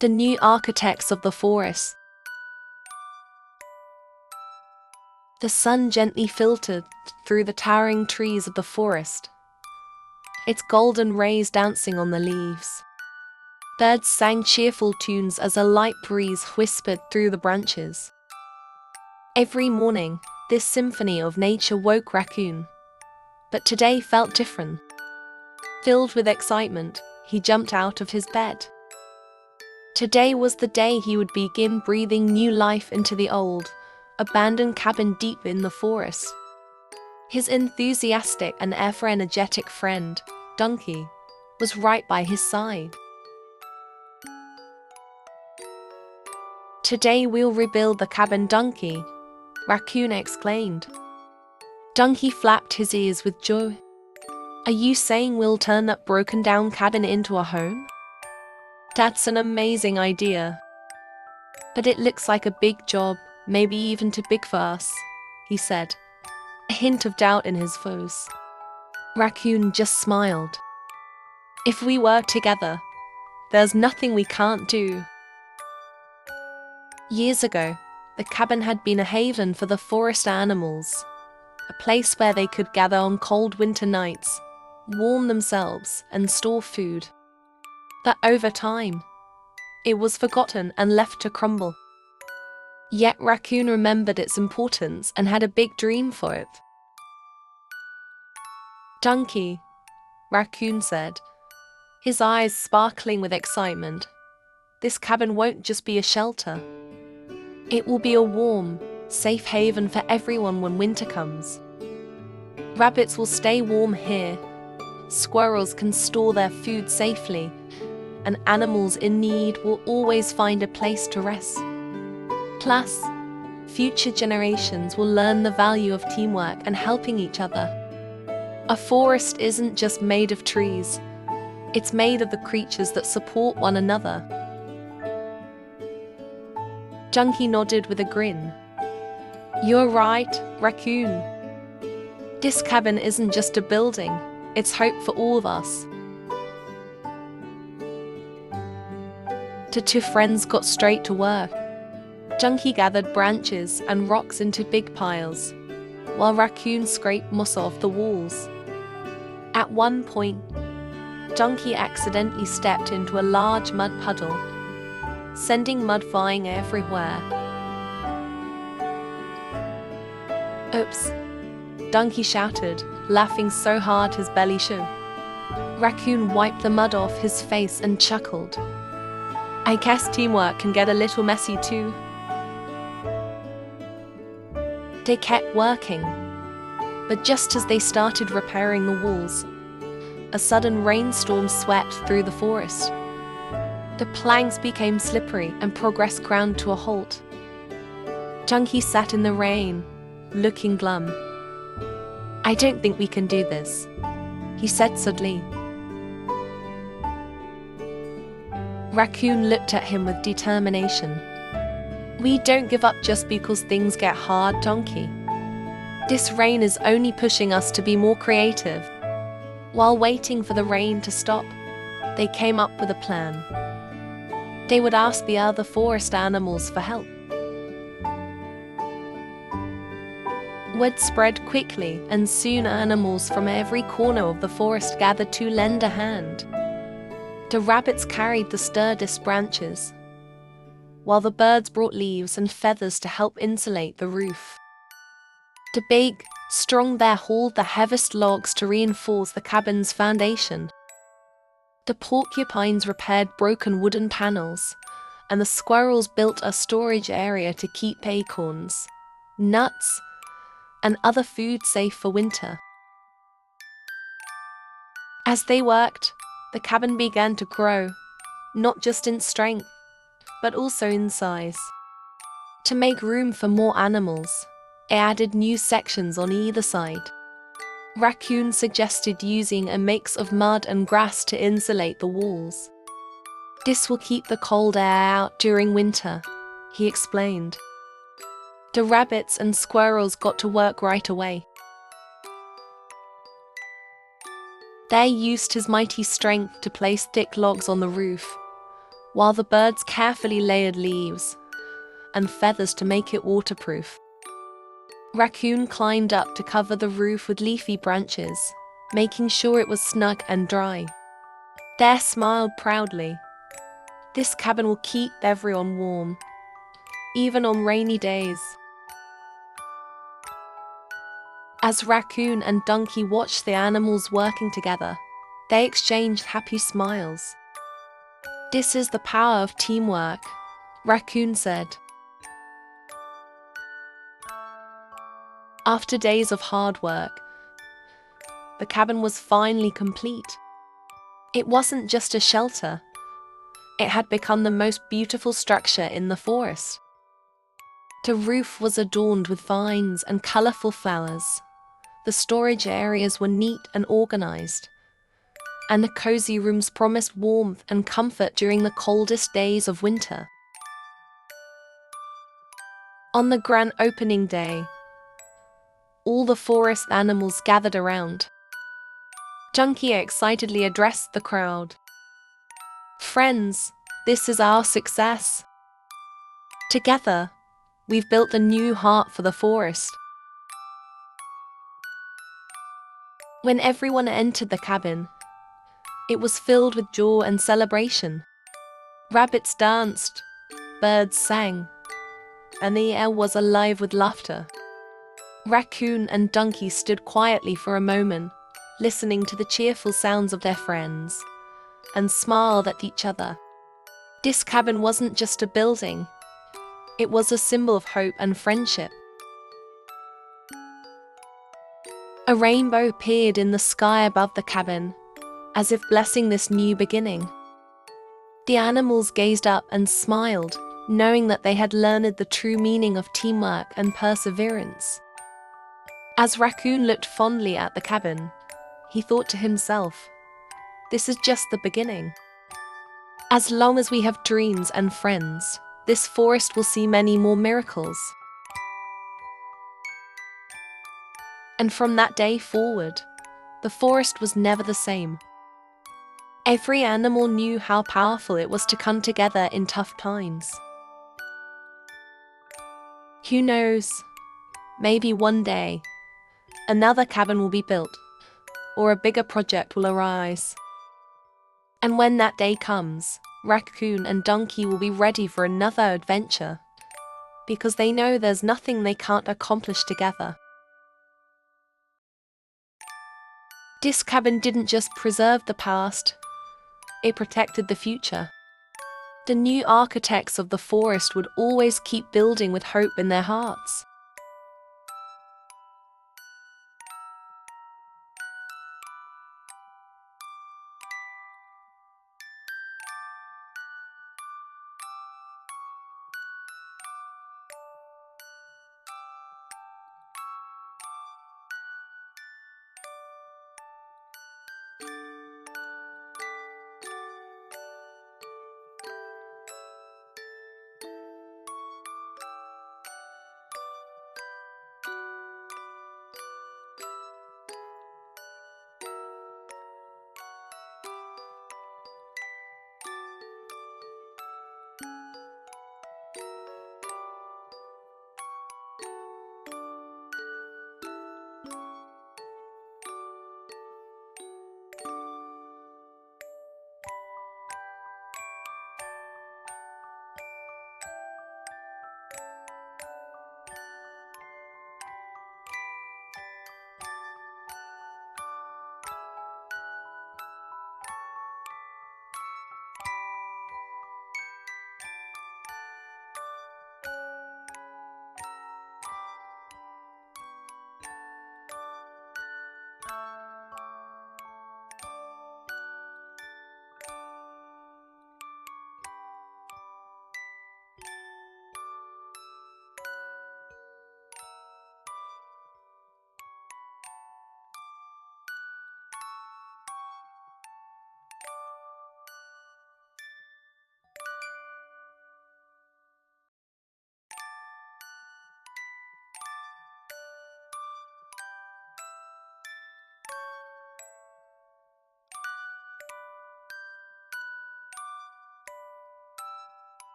The new architects of the forest. The sun gently filtered through the towering trees of the forest, its golden rays dancing on the leaves. Birds sang cheerful tunes as a light breeze whispered through the branches. Every morning, this symphony of nature woke Raccoon. But today felt different. Filled with excitement, he jumped out of his bed. Today was the day he would begin breathing new life into the old, abandoned cabin deep in the forest. His enthusiastic and ever-energetic friend, Donkey, was right by his side. "Today we'll rebuild the cabin, Donkey," Raccoon exclaimed. Donkey flapped his ears with joy. "Are you saying we'll turn that broken-down cabin into a home? That's an amazing idea. But it looks like a big job, maybe even too big for us," he said, a hint of doubt in his voice. Raccoon just smiled. "If we work together, there's nothing we can't do." Years ago, the cabin had been a haven for the forest animals, a place where they could gather on cold winter nights, warm themselves, and store food. But over time, it was forgotten and left to crumble. Yet Raccoon remembered its importance and had a big dream for it. "Donkey," Raccoon said, his eyes sparkling with excitement, "this cabin won't just be a shelter. It will be a warm, safe haven for everyone when winter comes. Rabbits will stay warm here, squirrels can store their food safely, and animals in need will always find a place to rest. Plus, future generations will learn the value of teamwork and helping each other. A forest isn't just made of trees, it's made of the creatures that support one another." Donkey nodded with a grin. "You're right, Raccoon. This cabin isn't just a building, it's hope for all of us." The two friends got straight to work. Donkey gathered branches and rocks into big piles, while Raccoon scraped moss off the walls. At one point, Donkey accidentally stepped into a large mud puddle, sending mud flying everywhere. "Oops," Donkey shouted, laughing so hard his belly shook. Raccoon wiped the mud off his face and chuckled. "I guess teamwork can get a little messy too." They kept working, but just as they started repairing the walls, a sudden rainstorm swept through the forest. The planks became slippery and progress ground to a halt. Donkey sat in the rain, looking glum. "I don't think we can do this," he said suddenly. Raccoon looked at him with determination. "We don't give up just because things get hard, Donkey. This rain is only pushing us to be more creative." While waiting for the rain to stop, they came up with a plan. They would ask the other forest animals for help. Word spread quickly, and soon animals from every corner of the forest gathered to lend a hand. The rabbits carried the sturdiest branches, while the birds brought leaves and feathers to help insulate the roof. The big, strong bear hauled the heaviest logs to reinforce the cabin's foundation. The porcupines repaired broken wooden panels, and the squirrels built a storage area to keep acorns, nuts, and other food safe for winter. As they worked, the cabin began to grow, not just in strength, but also in size. To make room for more animals, it added new sections on either side. Raccoon suggested using a mix of mud and grass to insulate the walls. "This will keep the cold air out during winter," he explained. The rabbits and squirrels got to work right away. They used his mighty strength to place thick logs on the roof, while the birds carefully layered leaves and feathers to make it waterproof. Raccoon climbed up to cover the roof with leafy branches, making sure it was snug and dry. Bear smiled proudly. This cabin will keep everyone warm, even on rainy days. As Raccoon and Donkey watched the animals working together, they exchanged happy smiles. "This is the power of teamwork," Raccoon said. After days of hard work, the cabin was finally complete. It wasn't just a shelter. It had become the most beautiful structure in the forest. The roof was adorned with vines and colorful flowers. The storage areas were neat and organized, and the cozy rooms promised warmth and comfort during the coldest days of winter. On the grand opening day, all the forest animals gathered around. Donkey excitedly addressed the crowd. "Friends, this is our success. Together, we've built a new heart for the forest." When everyone entered the cabin, it was filled with joy and celebration. Rabbits danced, birds sang, and the air was alive with laughter. Raccoon and Donkey stood quietly for a moment, listening to the cheerful sounds of their friends, and smiled at each other. This cabin wasn't just a building, it was a symbol of hope and friendship. A rainbow appeared in the sky above the cabin, as if blessing this new beginning. The animals gazed up and smiled, knowing that they had learned the true meaning of teamwork and perseverance. As Raccoon looked fondly at the cabin, he thought to himself, "This is just the beginning. As long as we have dreams and friends, this forest will see many more miracles." And from that day forward, the forest was never the same. Every animal knew how powerful it was to come together in tough times. Who knows, maybe one day, another cabin will be built, or a bigger project will arise. And when that day comes, Raccoon and Donkey will be ready for another adventure, because they know there's nothing they can't accomplish together. This cabin didn't just preserve the past, it protected the future. The new architects of the forest would always keep building with hope in their hearts.